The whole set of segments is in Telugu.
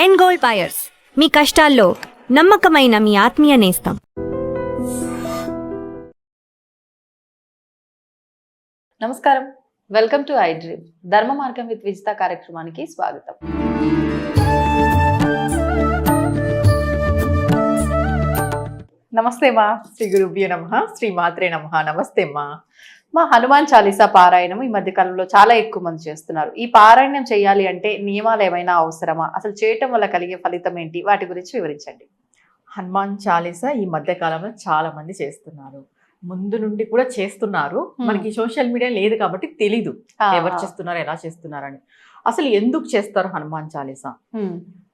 ఎండ్ గోల్డ్ బయర్స్, మీ కష్టాల్లో నమ్మకమైన మీ ఆత్మీయ నేస్తం. నమస్కారం, వెల్కమ్ టు ఐ డ్రీమ్. ధర్మ మార్గం విత్ విజిత కార్యక్రమానికి స్వాగతం. నమస్తే మా. శ్రీ గురుభ్యో నమః. శ్రీ మాత్రే నమః. నమస్తే మా హనుమాన్ చాలీసా పారాయణం ఈ మధ్య కాలంలో చాలా ఎక్కువ మంది చేస్తున్నారు. ఈ పారాయణం చేయాలి అంటే నియమాలు ఏమైనా అవసరమా? అసలు చేయటం వల్ల కలిగే ఫలితం ఏంటి? వాటి గురించి వివరించండి. హనుమాన్ చాలీసా ఈ మధ్య కాలంలో చాలా మంది చేస్తున్నారు, ముందు నుండి కూడా చేస్తున్నారు. మనకి సోషల్ మీడియా లేదు కాబట్టి తెలీదు ఎవరు చేస్తున్నారు, ఎలా చేస్తున్నారని. అసలు ఎందుకు చేస్తారు హనుమాన్ చాలీసా?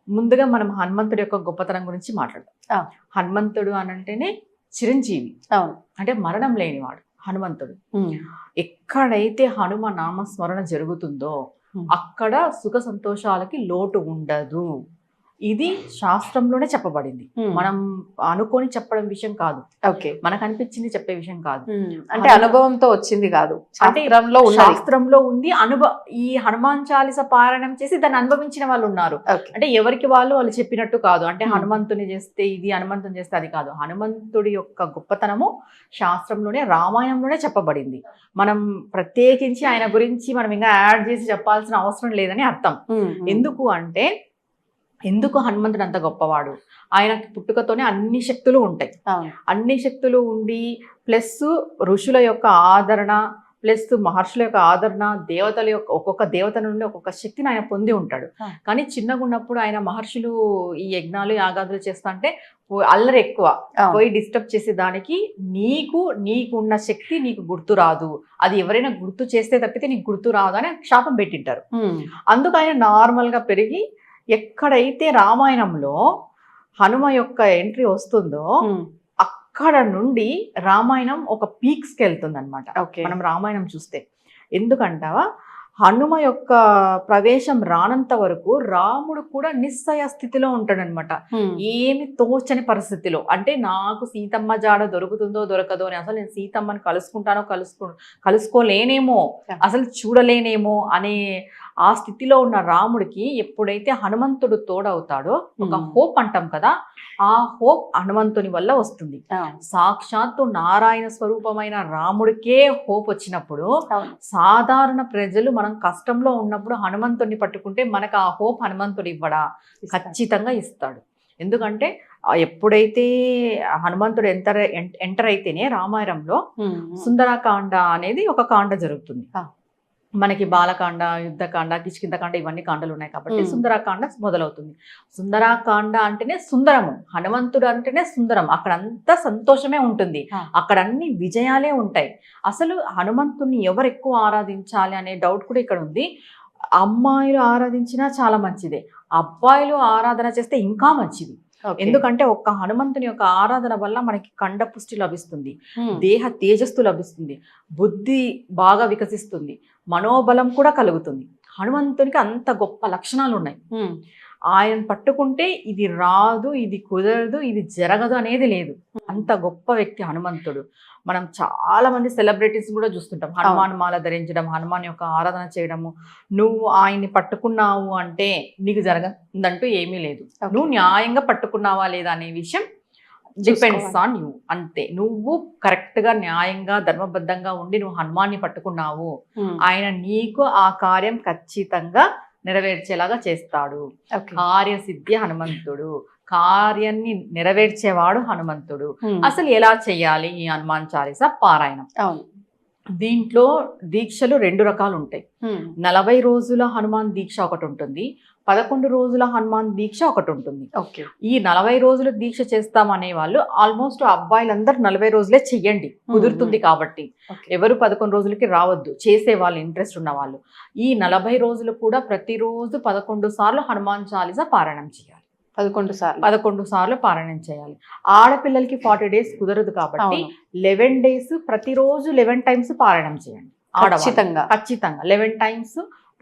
ముందుగా మనం హనుమంతుడి యొక్క గొప్పతనం గురించి మాట్లాడతాం. హనుమంతుడు అని అంటేనే చిరంజీవి, అంటే మరణం లేనివాడు హనుమంతుడు. ఎక్కడైతే హనుమ నామస్మరణ జరుగుతుందో అక్కడ సుఖ సంతోషాలకి లోటు ఉండదు. ఇది శాస్త్రంలోనే చెప్పబడింది, మనం అనుకొని చెప్పడం విషయం కాదు. ఓకే, మనకు అనిపించింది చెప్పే విషయం కాదు, అంటే అనుభవంతో వచ్చింది కాదు, అంటే శాస్త్రంలో ఉంది. ఈ హనుమాన్ చాలీస పారాయణం చేసి దాన్ని అనుభవించిన వాళ్ళు ఉన్నారు. అంటే ఎవరికి వాళ్ళు చెప్పినట్టు కాదు. అంటే హనుమంతుని చేస్తే ఇది, హనుమంతుని చేస్తే అది కాదు. హనుమంతుడి యొక్క గొప్పతనము శాస్త్రంలోనే, రామాయణంలోనే చెప్పబడింది. మనం ప్రత్యేకించి ఆయన గురించి మనం ఇంకా యాడ్ చేసి చెప్పాల్సిన అవసరం లేదని అర్థం. ఎందుకు అంటే, ఎందుకు హనుమంతుడు అంత గొప్పవాడు? ఆయనకి పుట్టుకతోనే అన్ని శక్తులు ఉంటాయి. అన్ని శక్తులు ఉండి ప్లస్ ఋషుల యొక్క ఆదరణ, ప్లస్ మహర్షుల యొక్క ఆదరణ, దేవతల యొక్క ఒక్కొక్క దేవత నుండి ఒక్కొక్క శక్తిని ఆయన పొంది ఉంటాడు. కానీ చిన్నగా ఉన్నప్పుడు ఆయన మహర్షులు ఈ యజ్ఞాలు యాగాదులు చేస్తా అంటే అల్లరి ఎక్కువ, పోయి డిస్టర్బ్ చేసే దానికి నీకున్న శక్తి నీకు గుర్తు రాదు, అది ఎవరైనా గుర్తు చేస్తే తప్పితే నీకు గుర్తు రాదు అని శాపం పెట్టింటారు. అందుకు ఆయన నార్మల్ గా పెరిగి ఎక్కడైతే రామాయణంలో హనుమ యొక్క ఎంట్రీ వస్తుందో అక్కడ నుండి రామాయణం ఒక పీక్స్కి వెళ్తుంది అనమాట. మనం రామాయణం చూస్తే ఎందుకంటావా, హనుమ యొక్క ప్రవేశం రానంత వరకు రాముడు కూడా నిస్సయ స్థితిలో ఉంటాడనమాట. ఏమి తోచని పరిస్థితిలో, అంటే నాకు సీతమ్మ జాడ దొరుకుతుందో దొరకదో అని, అసలు నేను సీతమ్మని కలుసుకోలేనేమో, అసలు చూడలేనేమో అనే ఆ స్థితిలో ఉన్న రాముడికి ఎప్పుడైతే హనుమంతుడు తోడవుతాడో, ఒక హోప్ అంటాం కదా, ఆ హోప్ హనుమంతుని వల్ల వస్తుంది. సాక్షాత్తు నారాయణ స్వరూపమైన రాముడికే హోప్ వచ్చినప్పుడు, సాధారణ ప్రజలు మనం కష్టంలో ఉన్నప్పుడు హనుమంతుడిని పట్టుకుంటే మనకు ఆ హోప్ హనుమంతుడు ఇవ్వడా? ఖచ్చితంగా ఇస్తాడు. ఎందుకంటే ఎప్పుడైతే హనుమంతుడు ఎంటర్ అయితేనే రామాయణంలో సుందరకాండ అనేది ఒక కాండ జరుగుతుంది. మనకి బాలకాండ, యుద్ధకాండ, కిష్కింధకాండ ఇవన్నీ కాండలు ఉన్నాయి కాబట్టి సుందరకాండ మొదలవుతుంది. సుందరకాండ అంటేనే సుందరము, హనుమంతుడు అంటేనే సుందరం. అక్కడ అంతా సంతోషమే ఉంటుంది, అక్కడ అన్ని విజయాలే ఉంటాయి. అసలు హనుమంతుడిని ఎవరు ఎక్కువ ఆరాధించాలి అనే డౌట్ కూడా ఇక్కడ ఉంది. అమ్మాయిలు ఆరాధించినా చాలా మంచిదే, అబ్బాయిలు ఆరాధన చేస్తే ఇంకా మంచిది. ఎందుకంటే ఒక్క హనుమంతుని యొక్క ఆరాధన వల్ల మనకి కండ పుష్టి లభిస్తుంది, దేహ తేజస్సు లభిస్తుంది, బుద్ధి బాగా వికసిస్తుంది, మనోబలం కూడా కలుగుతుంది. హనుమంతునికి అంత గొప్ప లక్షణాలు ఉన్నాయి. ఆయన పట్టుకుంటే ఇది రాదు, ఇది కుదరదు, ఇది జరగదు అనేది లేదు. అంత గొప్ప వ్యక్తి హనుమంతుడు. మనం చాలా మంది సెలబ్రిటీస్ కూడా చూస్తుంటాం హనుమాన్ మాల ధరించడం, హనుమాన్ యొక్క ఆరాధన చేయడము. నువ్వు ఆయన్ని పట్టుకున్నావు అంటే నీకు జరగదంటూ ఏమీ లేదు. నువ్వు న్యాయంగా పట్టుకున్నావా లేదా అనే విషయం డిపెండ్స్ ఆన్ యూ. అంతే, నువ్వు కరెక్ట్ గా న్యాయంగా ధర్మబద్ధంగా ఉండి నువ్వు హనుమాన్ని పట్టుకున్నావు, ఆయన నీకు ఆ కార్యం ఖచ్చితంగా నెరవేర్చేలాగా చేస్తాడు. కార్యసిద్ధి హనుమంతుడు, కార్యాన్ని నెరవేర్చేవాడు హనుమంతుడు. అసలు ఎలా చెయ్యాలి ఈ హనుమాన్ చాలీసా పారాయణం? దీంట్లో దీక్షలు 2 రకాలు ఉంటాయి. 40 రోజుల హనుమాన్ దీక్ష ఒకటి ఉంటుంది, 11 రోజుల హనుమాన్ దీక్ష ఒకటి ఉంటుంది. ఈ 40 రోజుల దీక్ష చేస్తామనే వాళ్ళు ఆల్మోస్ట్ అబ్బాయిలందరూ 40 రోజులే చెయ్యండి, కుదురుతుంది కాబట్టి. ఎవరు 11 రోజులకి రావద్దు, చేసే వాళ్ళు ఇంట్రెస్ట్ ఉన్న వాళ్ళు. ఈ 40 రోజులు కూడా ప్రతిరోజు 11 సార్లు హనుమాన్ చాలీసా పారాయణం చేయాలి. 11 సార్లు పారాయణం చేయాలి. ఆడపిల్లలకి 40 days కుదరదు కాబట్టి 11 days ప్రతిరోజు 11 times పారాయణం చేయండి. ఖచ్చితంగా 11 times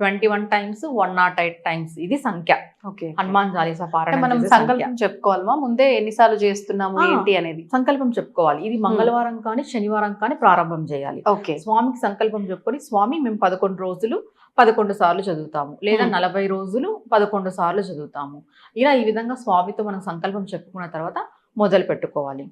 21 టైమ్స్ 108 టైమ్స్ ఇది సంఖ్య. ఓకే. హనుమాన్ చాలీసా అంటే పారాయణం మనం చేసే సంఖ్య. సంకల్పం చెప్పుకోవాలమా ముందే ఎన్నిసార్లు చేస్తున్నాము ఏంటి అనేది? సంకల్పం చెప్పుకోవాలి. ఇది మంగళవారం కానీ శనివారం కానీ ప్రారంభం చేయాలి. ఓకే. స్వామికి సంకల్పం చెప్పుకొని, స్వామి మేము 11 రోజులు 11 సార్లు చదువుతాము, లేదా 40 రోజులు 11 సార్లు చదువుతాము. ఇలా ఈ విధంగా స్వామితో మనం సంకల్పం చెప్పుకున్న తర్వాత మొదలు పెట్టుకోవాలి.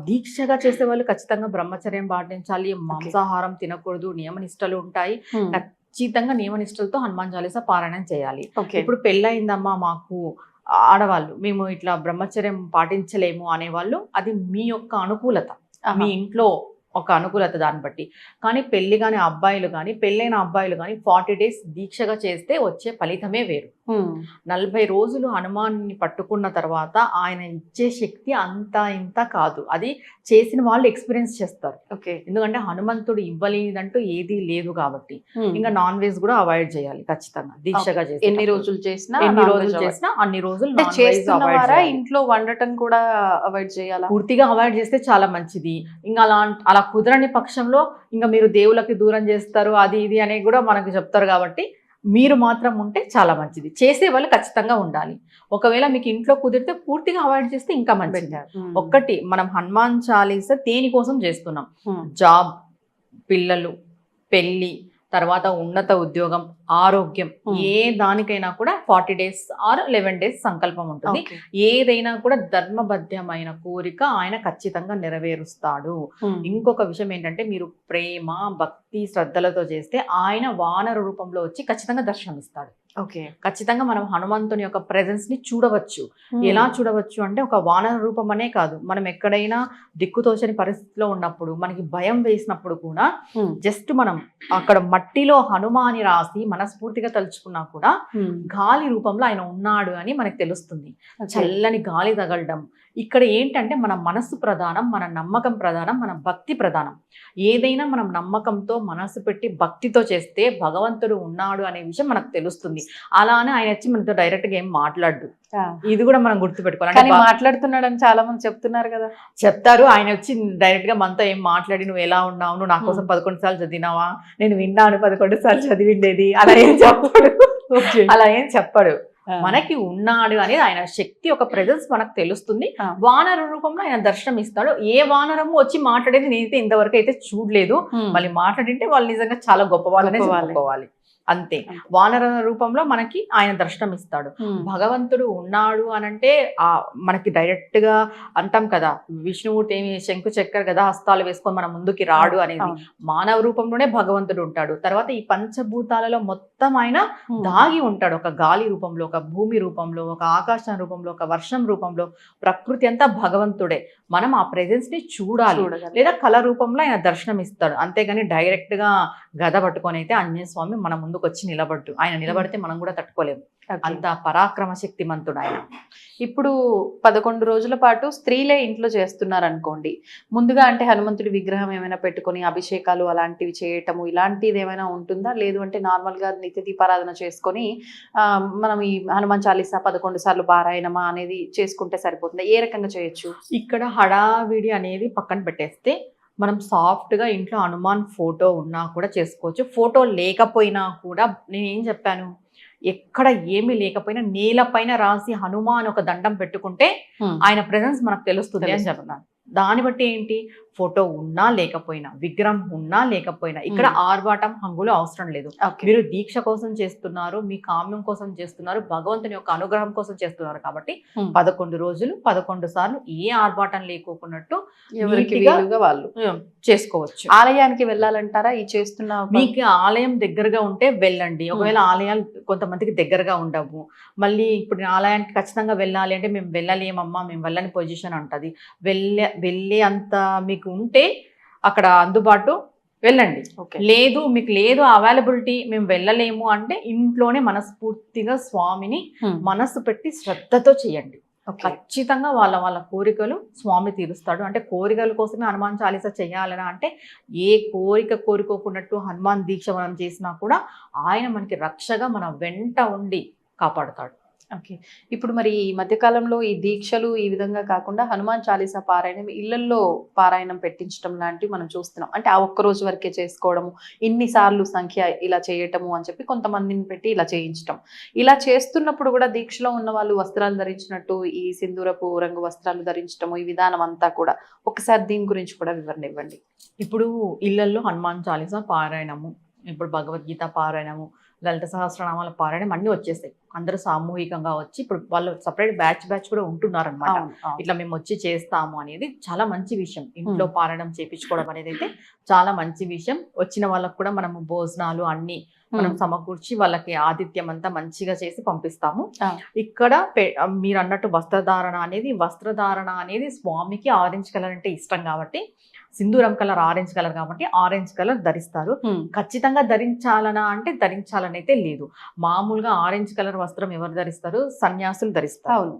దీక్షగా చేసే వాళ్ళు ఖచ్చితంగా బ్రహ్మచర్యం పాటించాలి, మాంసాహారం తినకూడదు, నియమనిష్టలు ఉంటాయి. ఖచ్చితంగా నియమనిష్టలతో హనుమాన్ చాలీసా పారాయణం చేయాలి. ఇప్పుడు పెళ్ళయిందమ్మా మాకు ఆడవాళ్ళు, మేము ఇట్లా బ్రహ్మచర్యం పాటించలేము అనేవాళ్ళు, అది మీ యొక్క అనుకూలత, మీ ఇంట్లో ఒక అనుకూలత దాన్ని బట్టి. కానీ పెళ్లి కాని అబ్బాయిలు కానీ పెళ్ళైన అబ్బాయిలు కానీ 40 డేస్ దీక్షగా చేస్తే వచ్చే ఫలితమే వేరు. 40 రోజులు హనుమాన్ని పట్టుకున్న తర్వాత ఆయన ఇచ్చే శక్తి అంతా ఇంత కాదు, అది చేసిన వాళ్ళు ఎక్స్పీరియన్స్ చేస్తారు. ఓకే. ఎందుకంటే హనుమంతుడు ఇవ్వలేదంటూ ఏదీ లేదు కాబట్టి. ఇంకా నాన్ వెజ్ కూడా అవాయిడ్ చేయాలి ఖచ్చితంగా దీక్షగా చేసి. ఎన్ని రోజులు చేసినా అన్ని రోజులు చేస్తున్నారా? ఇంట్లో వండటం కూడా అవాయిడ్ చేయాలా? పూర్తిగా అవాయిడ్ చేస్తే చాలా మంచిది. ఇంకా అలా కుదరని పక్షంలో ఇంకా మీరు దేవుళ్ళకి దూరం చేస్తారు అది ఇది అనేది కూడా మనకు చెప్తారు. కాబట్టి మీరు మాత్రం ఉంటే చాలా మంచిది. చేసే వాళ్ళు ఖచ్చితంగా ఉండాలి. ఒకవేళ మీకు ఇంట్లో కుదిరితే పూర్తిగా అవాయిడ్ చేస్తే ఇంకా మంచిది. ఒక్కటి, మనం హనుమాన్ చాలీసా దేనికోసం చేస్తున్నాం? జాబ్, పిల్లలు, పెళ్లి, తర్వాత ఉన్నత ఉద్యోగం, ఆరోగ్యం, ఏ దానికైనా కూడా 40 డేస్ ఆర్ 11 డేస్ సంకల్పం ఉంటుంది. ఏదైనా కూడా ధర్మబద్ధమైన కోరిక ఆయన ఖచ్చితంగా నెరవేరుస్తాడు. ఇంకొక విషయం ఏంటంటే, మీరు ప్రేమ, భక్తి, శ్రద్ధలతో చేస్తే ఆయన వానర రూపంలో వచ్చి ఖచ్చితంగా దర్శనమిస్తాడు. ఓకే. ఖచ్చితంగా మనం హనుమంతుని యొక్క ప్రెజెన్స్ ని చూడవచ్చు. ఎలా చూడవచ్చు అంటే, ఒక వానర రూపం అనే కాదు, మనం ఎక్కడైనా దిక్కుతోచని పరిస్థితిలో ఉన్నప్పుడు, మనకి భయం వేసినప్పుడు కూడా జస్ట్ మనం అక్కడ మట్టిలో హనుమాని రాసి మనస్ఫూర్తిగా తలుచుకున్నా కూడా గాలి రూపంలో ఆయన ఉన్నాడు అని మనకు తెలుస్తుంది. చల్లని గాలి తగలడం. ఇక్కడ ఏంటంటే మన మనస్సు ప్రధానం, మన నమ్మకం ప్రధానం, మన భక్తి ప్రధానం. ఏదైనా మనం నమ్మకంతో మనసు పెట్టి భక్తితో చేస్తే భగవంతుడు ఉన్నాడు అనే విషయం మనకు తెలుస్తుంది. అలానే ఆయన వచ్చి మనతో డైరెక్ట్ గా ఏం మాట్లాడు, ఇది కూడా మనం గుర్తుపెట్టుకోవాలి. మాట్లాడుతున్నాడని చాలా మంది చెప్తున్నారు కదా. చెప్తారు. ఆయన వచ్చి డైరెక్ట్ గా మనతో ఏం మాట్లాడి, నువ్వు ఎలా ఉన్నావు, నువ్వు నా కోసం 11 సార్లు చదివినావా, నేను విన్నాను 11 సార్లు చదివిండేది, అలా ఏం చెప్పాడు. అలా ఏం చెప్పాడు. మనకి ఉన్నాడు అనేది ఆయన శక్తి, ఒక ప్రెజెన్స్ మనకు తెలుస్తుంది. వానర రూపంలో ఆయన దర్శనం ఇస్తాడు. ఏ వానరము వచ్చి మాట్లాడేది నేనైతే ఇంతవరకు అయితే చూడలేదు. మళ్ళీ మాట్లాడింటే వాళ్ళు నిజంగా చాలా గొప్ప వాళ్ళనే చెప్పుకోవాలి. అంతే. వానర రూపంలో మనకి ఆయన దర్శనం ఇస్తాడు. భగవంతుడు ఉన్నాడు అనంటే మనకి డైరెక్ట్ గా అంటాం కదా, విష్ణుమూర్తి ఏమి శంకు చక్కెర గదా హస్తాలు వేసుకొని మన ముందుకి రాడు అనేది. మానవ రూపంలోనే భగవంతుడు ఉంటాడు. తర్వాత ఈ పంచభూతాలలో మొత్తం ఆయన దాగి ఉంటాడు. ఒక గాలి రూపంలో, ఒక భూమి రూపంలో, ఒక ఆకాశం రూపంలో, ఒక వర్షం రూపంలో. ప్రకృతి అంతా భగవంతుడే. మనం ఆ ప్రెజెన్స్ ని చూడాలి, లేదా కళ రూపంలో ఆయన దర్శనం ఇస్తాడు. అంతేగాని డైరెక్ట్ గా గద పట్టుకొని అయితే ఆంజనేయ స్వామి మన ముందుకు వచ్చి నిలబడ్డు. ఆయన నిలబడితే మనం కూడా తట్టుకోలేము. అంత పరాక్రమ శక్తిమంతుడు ఆయన. ఇప్పుడు 11 రోజుల పాటు స్త్రీలే ఇంట్లో చేస్తున్నారు అనుకోండి, ముందుగా అంటే హనుమంతుడి విగ్రహం ఏమైనా పెట్టుకొని అభిషేకాలు అలాంటివి చేయటము ఇలాంటిది ఏమైనా ఉంటుందా? లేదు అంటే నార్మల్ గా నిత్య దీపారాధన చేసుకొని మనం ఈ హనుమాన్ చాలీసా 11 సార్లు పారాయణమా అనేది చేసుకుంటే సరిపోతుందా? ఏ రకంగా చేయొచ్చు? ఇక్కడ హడావిడి అనేది పక్కన పెట్టేస్తే, మనం సాఫ్ట్గా ఇంట్లో హనుమాన్ ఫోటో ఉన్నా కూడా చేసుకోవచ్చు. ఫోటో లేకపోయినా కూడా, నేనేం చెప్పాను, ఎక్కడ ఏమీ లేకపోయినా నేలపైన రాసి హనుమాన్ ఒక దండం పెట్టుకుంటే ఆయన ప్రెజెన్స్ మనకు తెలుస్తుంది అని చెప్తున్నాను. దాన్ని బట్టి ఏంటి, ఫోటో ఉన్నా లేకపోయినా, విగ్రహం ఉన్నా లేకపోయినా, ఇక్కడ ఆర్భాటం హంగులు అవసరం లేదు. మీరు దీక్ష కోసం చేస్తున్నారు, మీ కామ్యం కోసం చేస్తున్నారు, భగవంతుని యొక్క అనుగ్రహం కోసం చేస్తున్నారు. కాబట్టి 11 రోజులు 11 సార్లు ఏ ఆర్భాటం లేకోకున్నట్టు వాళ్ళు చేసుకోవచ్చు. ఆలయానికి వెళ్ళాలంటారా ఈ చేస్తున్న? మీకు ఆలయం దగ్గరగా ఉంటే వెళ్ళండి. ఒకవేళ ఆలయాలు కొంతమందికి దగ్గరగా ఉండవు, మళ్ళీ ఇప్పుడు ఆలయానికి ఖచ్చితంగా వెళ్ళాలి అంటే మేము వెళ్ళలేమమ్మా, మేము వెళ్ళని పొజిషన్ ఉంటుంది, వెళ్ళే అంత మీకు ఉంటే అక్కడ అందుబాటు వెళ్ళండి. లేదు మీకు లేదు అవైలబిలిటీ, మేము వెళ్ళలేము అంటే ఇంట్లోనే మనస్ఫూర్తిగా స్వామిని మనసు పెట్టి శ్రద్ధతో చేయండి. ఖచ్చితంగా వాళ్ళ కోరికలు స్వామి తీరుస్తాడు. అంటే కోరికల కోసమే హనుమాన్ చాలీసా చేయాలనా అంటే, ఏ కోరిక కోరుకోకున్నట్టు హనుమాన్ దీక్ష మనం చేసినా కూడా ఆయన మనకి రక్షగా మన వెంట ఉండి కాపాడుతాడు. ఓకే. ఇప్పుడు మరి ఈ మధ్యకాలంలో ఈ దీక్షలు ఈ విధంగా కాకుండా హనుమాన్ చాలీసా పారాయణం ఇళ్లల్లో పారాయణం పెట్టించడం లాంటివి మనం చూస్తున్నాం. అంటే ఆ ఒక్క రోజు వరకే చేసుకోవడము, ఇన్ని సార్లు సంఖ్య ఇలా చేయటము అని చెప్పి కొంతమందిని పెట్టి ఇలా చేయించటం. ఇలా చేస్తున్నప్పుడు కూడా దీక్షలో ఉన్న వాళ్ళు వస్త్రాలు ధరించినట్టు ఈ సింధూరపు రంగు వస్త్రాలు ధరించటము ఈ విధానం అంతా కూడా ఒకసారి దీని గురించి కూడా వివరణ ఇవ్వండి. ఇప్పుడు ఇళ్లల్లో హనుమాన్ చాలీసా పారాయణము, ఇప్పుడు భగవద్గీత పారాయణము, లలిత సహస్రనామాల పారాయణం అన్ని వచ్చేస్తాయి. అందరూ సామూహికంగా వచ్చి ఇప్పుడు వాళ్ళు సపరేట్ బ్యాచ్ కూడా ఉంటున్నారు అనమాట. ఇట్లా మేము వచ్చి చేస్తాము అనేది చాలా మంచి విషయం. ఇంట్లో పారాయణం చేపించుకోవడం అనేది అయితే చాలా మంచి విషయం. వచ్చిన వాళ్ళకు కూడా మనము భోజనాలు అన్ని మనం సమకూర్చి వాళ్ళకి ఆతిథ్యం అంతా మంచిగా చేసి పంపిస్తాము. ఇక్కడ మీరు అన్నట్టు వస్త్రధారణ అనేది స్వామికి ఆరెంజ్ కలర్ అంటే ఇష్టం కాబట్టి, సింధూరం కలర్ ఆరెంజ్ కలర్ కాబట్టి ఆరెంజ్ కలర్ ధరిస్తారు. ఖచ్చితంగా ధరించాలనా అంటే ధరించాలని అయితే లేదు. మామూలుగా ఆరెంజ్ కలర్ వస్త్రం ఎవరు ధరిస్తారు? సన్యాసులు ధరిస్తారు.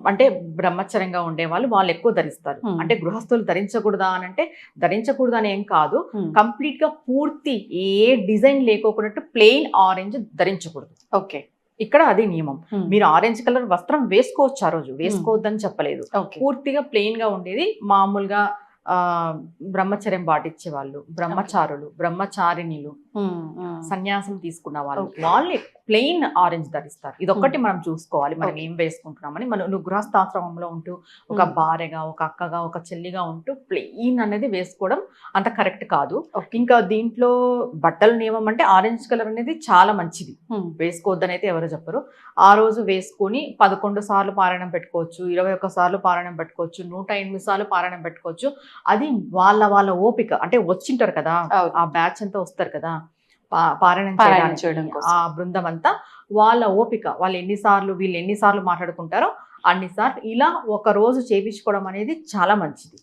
అంటే బ్రహ్మచర్యంగా ఉండే వాళ్ళు ఎక్కువ ధరిస్తారు. అంటే గృహస్థులు ధరించకూడదా అని అంటే ధరించకూడదు అని ఏం కాదు. కంప్లీట్ గా పూర్తి ఏ డిజైన్ లేకోకున్నట్టు ప్లెయిన్ ఆరెంజ్ ధరించకూడదు. ఓకే, ఇక్కడ అది నియమం. మీరు ఆరెంజ్ కలర్ వస్త్రం వేసుకోవచ్చు, ఆ రోజు వేసుకోవద్దని చెప్పలేదు. పూర్తిగా ప్లెయిన్ గా ఉండేది. మామూలుగా బ్రహ్మచర్యం పాటించే వాళ్ళు, బ్రహ్మచారులు, బ్రహ్మచారిణిలు, సన్యాసం తీసుకున్న వాళ్ళు ప్లెయిన్ ఆరెంజ్ ధరిస్తారు. ఇదొక్కటి మనం చూసుకోవాలి, మనం ఏం వేసుకుంటున్నామని. నువ్వు గృహస్థాశ్రమంలో ఉంటూ ఒక భార్యగా, ఒక అక్కగా, ఒక చెల్లిగా ఉంటూ ప్లెయిన్ అనేది వేసుకోవడం అంత కరెక్ట్ కాదు. ఇంకా దీంట్లో బట్టల నియమం అంటే ఆరెంజ్ కలర్ అనేది చాలా మంచిది, వేసుకోవద్దని అయితే ఎవరు చెప్పరు. ఆ రోజు వేసుకొని 11 సార్లు పారాయణం పెట్టుకోవచ్చు, 21 సార్లు పారాయణం పెట్టుకోవచ్చు, 108 సార్లు పారాయణం పెట్టుకోవచ్చు. అది వాళ్ళ ఓపిక. అంటే వచ్చింటారు కదా, ఆ బ్యాచ్ అంతా వస్తారు కదా పారాయణం చేయడానికి, ఆ బృందం అంతా వాళ్ళ ఓపిక. వీళ్ళు ఎన్నిసార్లు మాట్లాడుకుంటారో అన్నిసార్లు ఇలా ఒక రోజు చేపించుకోవడం అనేది చాలా మంచిది.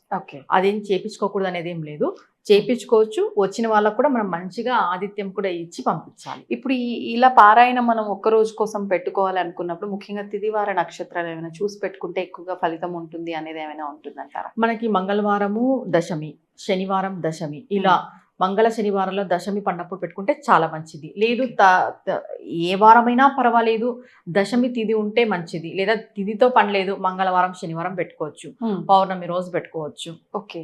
అదేం చేపించుకోకూడదు అనేది ఏం లేదు, చేపించుకోవచ్చు. వచ్చిన వాళ్ళకు కూడా మనం మంచిగా ఆతిథ్యం కూడా ఇచ్చి పంపించాలి. ఇప్పుడు ఇలా పారాయణం మనం ఒక్క రోజు కోసం పెట్టుకోవాలి అనుకున్నప్పుడు ముఖ్యంగా తిదివార నక్షత్రాలు ఏమైనా చూసి పెట్టుకుంటే ఎక్కువగా ఫలితం ఉంటుంది అనేది ఏమైనా ఉంటుందంటారా? మనకి మంగళవారము దశమి, శనివారం దశమి, ఇలా మంగళ శనివారంలో దశమి పడినప్పుడు పెట్టుకుంటే చాలా మంచిది. లేదు ఏ వారమైనా పర్వాలేదు, దశమి తిథి ఉంటే మంచిది. లేదా తిథితో పని లేదు, మంగళవారం శనివారం పెట్టుకోవచ్చు, పౌర్ణమి రోజు పెట్టుకోవచ్చు. ఓకే.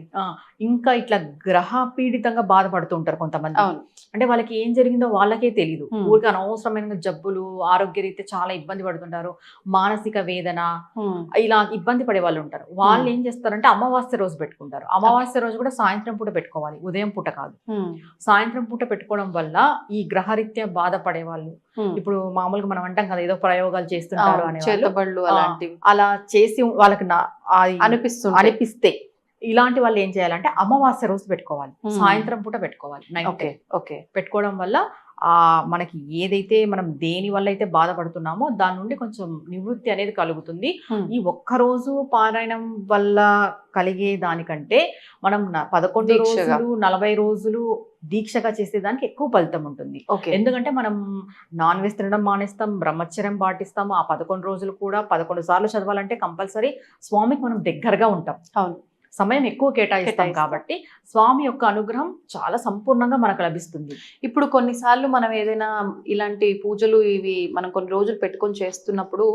ఇంకా ఇట్లా గ్రహ పీడితంగా బాధపడుతుంటారు కొంతమంది. అంటే వాళ్ళకి ఏం జరిగిందో వాళ్ళకే తెలియదు. ఊరికి అనవసరమైన జబ్బులు, ఆరోగ్యరీత్యా చాలా ఇబ్బంది పడుతుంటారు, మానసిక వేదన, ఇలా ఇబ్బంది పడే వాళ్ళు ఉంటారు. వాళ్ళు ఏం చేస్తారంటే అమావాస్య రోజు పెట్టుకుంటారు. అమావాస్య రోజు కూడా సాయంత్రం పూట పెట్టుకోవాలి, ఉదయం పూట కాదు. సాయంత్రం పూట పెట్టుకోవడం వల్ల ఈ గ్రహరీత్యా బాధపడే వాళ్ళు, ఇప్పుడు మామూలుగా మనం అంటాం కదా ఏదో ప్రయోగాలు చేస్తుంటారు అనే చేతబళ్ళు అలాంటివి, అలా చేసి వాళ్ళకి అనిపిస్తే ఇలాంటి వాళ్ళు ఏం చేయాలంటే అమావాస్య రోజు పెట్టుకోవాలి, సాయంత్రం పూట పెట్టుకోవాలి, నైట్ పెట్టుకోవడం వల్ల మనకి ఏదైతే మనం దేని వల్ల అయితే బాధపడుతున్నామో దాని నుండి కొంచెం నివృత్తి అనేది కలుగుతుంది. ఈ ఒక్కరోజు పారాయణం వల్ల కలిగే దానికంటే మనం 11 రోజులు 40 రోజులు దీక్షగా చేసేదానికి ఎక్కువ ఫలితం ఉంటుంది. ఎందుకంటే మనం నాన్ వెజ్ తినడం మానేస్తాం, బ్రహ్మచర్యం పాటిస్తాము. ఆ 11 రోజులు కూడా 11 సార్లు చదవాలంటే కంపల్సరీ స్వామికి మనం దగ్గరగా ఉంటాం. అవును, సమయం ఎక్కువ కేటాయిస్తాం కాబట్టి స్వామి యొక్క అనుగ్రహం చాలా సంపూర్ణంగా మనకు లభిస్తుంది. ఇప్పుడు కొన్నిసార్లు మనం ఏదైనా ఇలాంటి పూజలు ఇవి మనం కొన్ని రోజులు పెట్టుకొని చేస్తున్నప్పుడు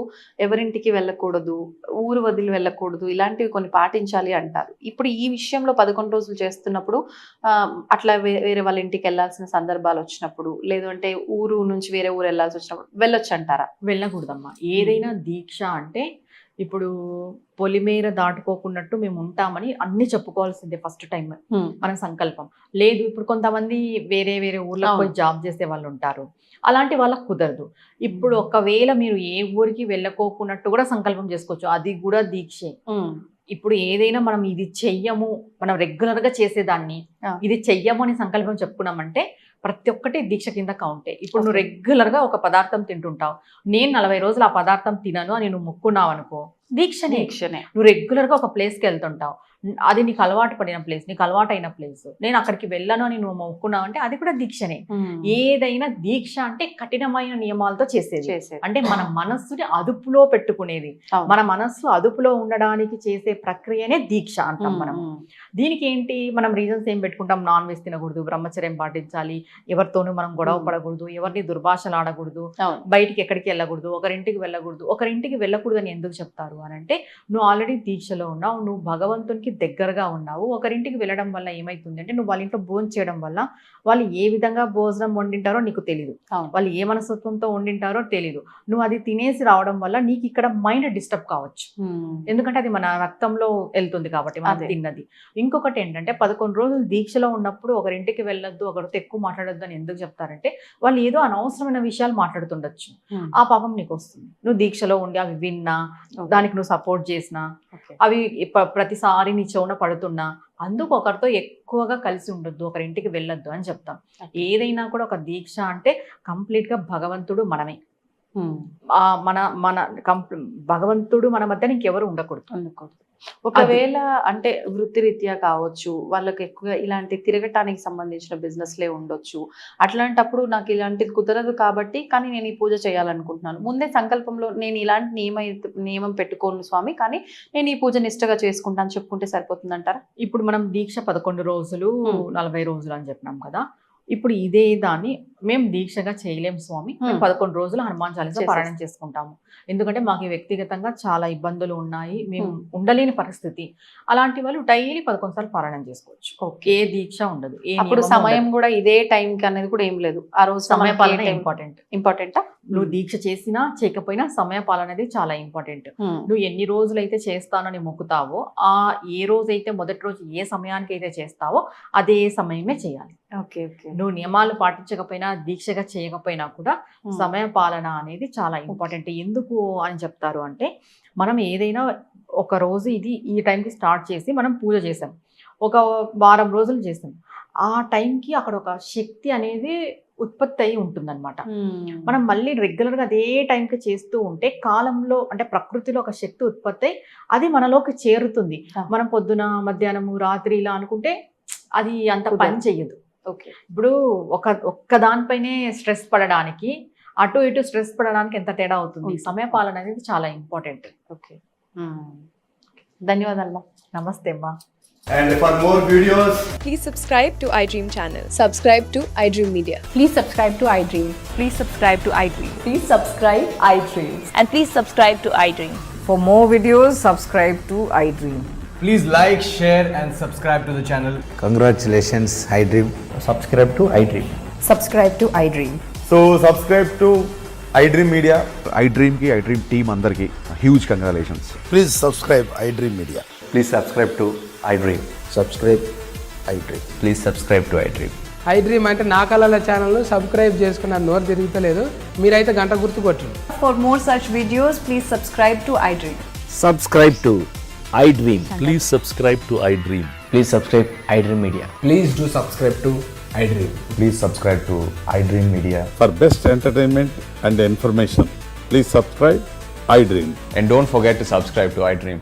ఎవరింటికి వెళ్ళకూడదు, ఊరు వదిలి వెళ్ళకూడదు, ఇలాంటివి కొన్ని పాటించాలి అంటారు. ఇప్పుడు ఈ విషయంలో 11 రోజులు చేస్తున్నప్పుడు అట్లా వేరే వాళ్ళ ఇంటికి వెళ్ళాల్సిన సందర్భాలు వచ్చినప్పుడు, లేదు అంటే ఊరు నుంచి వేరే ఊరు వెళ్ళాల్సి వచ్చినప్పుడు వెళ్ళొచ్చు అంటారా? వెళ్ళకూడదమ్మా. ఏదైనా దీక్ష అంటే ఇప్పుడు పొలిమేర దాటుకోకున్నట్టు మేము ఉంటామని అన్ని చెప్పుకోవాల్సిందే ఫస్ట్ టైం మన సంకల్పం. లేదు ఇప్పుడు కొంతమంది వేరే ఊర్లకు పోయి జాబ్ చేసే వాళ్ళు ఉంటారు, అలాంటి వాళ్ళకు కుదరదు. ఇప్పుడు ఒకవేళ మీరు ఏ ఊరికి వెళ్ళకోకున్నట్టు కూడా సంకల్పం చేసుకోవచ్చు, అది కూడా దీక్షే. ఇప్పుడు ఏదైనా మనం ఇది చెయ్యము, మనం రెగ్యులర్ గా చేసేదాన్ని ఇది చెయ్యము అని సంకల్పం చెప్పుకున్నామంటే ప్రతి ఒక్కటి దీక్ష కింద కౌంటే. ఇప్పుడు నువ్వు రెగ్యులర్ గా ఒక పదార్థం తింటుంటావు, నేను 40 రోజులు ఆ పదార్థం తినను అని నువ్వు మొక్కున్నావు అనుకో, దీక్షనే. నువ్వు రెగ్యులర్ గా ఒక ప్లేస్కి వెళ్తుంటావు, అది నీకు అలవాటు పడిన ప్లేస్, నీకు అలవాటు అయిన ప్లేస్, నేను అక్కడికి వెళ్ళను అని నువ్వు మొక్కున్నావు అంటే అది కూడా దీక్షనే. ఏదైనా దీక్ష అంటే కఠినమైన నియమాలతో చేసేది, అంటే మన మనస్సుని అదుపులో పెట్టుకునేది, మన మనస్సు అదుపులో ఉండడానికి చేసే ప్రక్రియనే దీక్ష అంటాం మనం. దీనికి ఏంటి, మనం రీజన్స్ ఏం పెట్టుకుంటాం, నాన్ వెజ్ తినకూడదు, బ్రహ్మచర్యం పాటించాలి, ఎవరితోనూ మనం గొడవ పడకూడదు, ఎవరిని దుర్భాషలు ఆడకూడదు, బయటికి ఎక్కడికి వెళ్ళకూడదు, ఒకరింటికి వెళ్ళకూడదు అని ఎందుకు చెప్తారు అని అంటే, నువ్వు ఆల్రెడీ దీక్షలో ఉన్నావు, నువ్వు భగవంతునికి దగ్గరగా ఉన్నావు. ఒకరింటికి వెళ్ళడం వల్ల ఏమైతుంది అంటే, నువ్వు వాళ్ళ ఇంట్లో భోజనం చేయడం వల్ల వాళ్ళు ఏ విధంగా భోజనం వండింటారో నీకు తెలియదు, వాళ్ళు ఏ మనస్తత్వంతో వండింటారో తెలియదు. నువ్వు అది తినేసి రావడం వల్ల నీకు ఇక్కడ మైండ్ డిస్టర్బ్ కావచ్చు, ఎందుకంటే అది మన రక్తంలో వెళ్తుంది కాబట్టి మనం తిన్నది. ఇంకొకటి ఏంటంటే 11 రోజులు దీక్షలో ఉన్నప్పుడు ఒకరింటికి వెళ్ళొద్దు, ఒకరితో ఎక్కువ మాట్లాడొద్దు అని ఎందుకు చెప్తారంటే, వాళ్ళు ఏదో అనవసరమైన విషయాలు మాట్లాడుతుండొచ్చు, ఆ పాపం నీకు వస్తుంది. నువ్వు దీక్షలో ఉండి అవి విన్నా, దానికి నువ్వు సపోర్ట్ చేసినా, అవి ప్రతిసారి నీ చెవున పడుతున్నా, అందుకు ఒకరితో ఎక్కువగా కలిసి ఉండొద్దు, ఒకరింటికి వెళ్ళొద్దు అని చెప్తాం. ఏదైనా కూడా ఒక దీక్ష అంటే కంప్లీట్ గా భగవంతుడు మనమే, మన మన భగవంతుడు మన మధ్య ఇంకెవరు ఉండకూడదు. ఒకవేళ అంటే వృత్తిరీత్యా కావచ్చు, వాళ్ళకి ఎక్కువ ఇలాంటి తిరగటానికి సంబంధించిన బిజినెస్లే ఉండొచ్చు, అట్లాంటప్పుడు నాకు ఇలాంటిది కుదరదు కాబట్టి కానీ నేను ఈ పూజ చేయాలనుకుంటున్నాను, ముందే సంకల్పంలో నేను ఇలాంటి నియమం పెట్టుకోను స్వామి, కానీ నేను ఈ పూజ నిష్టగా చేసుకుంటాను చెప్పుకుంటే సరిపోతుందంటారా? ఇప్పుడు మనం దీక్ష 11 రోజులు 40 రోజులు అని చెప్పినాం కదా, ఇప్పుడు ఇదే దాన్ని మేము దీక్షగా చేయలేం స్వామి, మేము 11 రోజులు హనుమాన్ చాలీసా పారాయణం చేసుకుంటాము, ఎందుకంటే మాకు వ్యక్తిగతంగా చాలా ఇబ్బందులు ఉన్నాయి, మేము ఉండలేని పరిస్థితి. అలాంటి వాళ్ళు డైలీ 11 సార్లు పారాయణం చేసుకోవచ్చు, ఏ దీక్ష ఉండదు. అప్పుడు సమయం కూడా ఇదే టైంకి అనేది కూడా ఏం లేదు, ఆ రోజు సమయపాలన ఇంపార్టెంటా? నువ్వు దీక్ష చేసినా చేయకపోయినా సమయపాలన అనేది చాలా ఇంపార్టెంట్. నువ్వు ఎన్ని రోజులైతే చేస్తానని మొక్కుతావో, ఏ రోజైతే మొదటి రోజు ఏ సమయానికి అయితే చేస్తావో అదే సమయమే చేయాలి. నువ్వు నియమాలు పాటించకపోయినా, దీక్షగా చేయకపోయినా కూడా సమయ పాలన అనేది చాలా ఇంపార్టెంట్. ఎందుకు అని చెప్తారు అంటే, మనం ఏదైనా ఒక రోజు ఈ టైంకి స్టార్ట్ చేసి మనం పూజ చేసాం, ఒక వారం రోజులు చేసాం, ఆ టైంకి అక్కడ ఒక శక్తి అనేది ఉత్పత్తి అయి ఉంటుందన్నమాట. మనం మళ్ళీ రెగ్యులర్గా అదే టైంకి చేస్తూ ఉంటే కాలంలో అంటే ప్రకృతిలో ఒక శక్తి ఉత్పత్తి అయి అది మనలోకి చేరుతుంది. మనం పొద్దున, మధ్యాహ్నము, రాత్రి ఇలా అనుకుంటే అది అంత పని చెయ్యదు. ఇప్పుడు ఒక్క దానిపైనే స్ట్రెస్ పడడానికి, అటు ఇటు స్ట్రెస్ పడడానికి ఎంత తేడా అవుతుంది. సమయపాలన అనేది చాలా ఇంపార్టెంట్. ధన్యవాదాలు. నమస్తే అమ్మా. And for more videos, please subscribe to iDream channel. Subscribe to iDream Media. Please subscribe to iDream. Please subscribe to iDream. Please subscribe iDream. And please subscribe to iDream. For more videos, subscribe to iDream. please like, share and subscribe to the channel. Congratulations, iDream. Subscribe to iDream. Subscribe to iDream. So subscribe to iDream Media. iDream ki iDream team andarki huge congratulations. Please subscribe iDream Media. Please subscribe to iDream. Subscribe iDream. Please subscribe to iDream. iDream అంటే నా కళల ఛానల్ను సబ్స్క్రైబ్ చేసుకున్న నోరు తిరుగుతలేదు, మీరైతే గంట గుర్తు కొట్టండి. For more such videos, please subscribe to iDream. Subscribe to iDream. Please subscribe to iDream. Please subscribe iDream Media. Please do subscribe to iDream. Please subscribe to iDream Media. For best entertainment and information, please subscribe iDream. And don't forget to subscribe to iDream.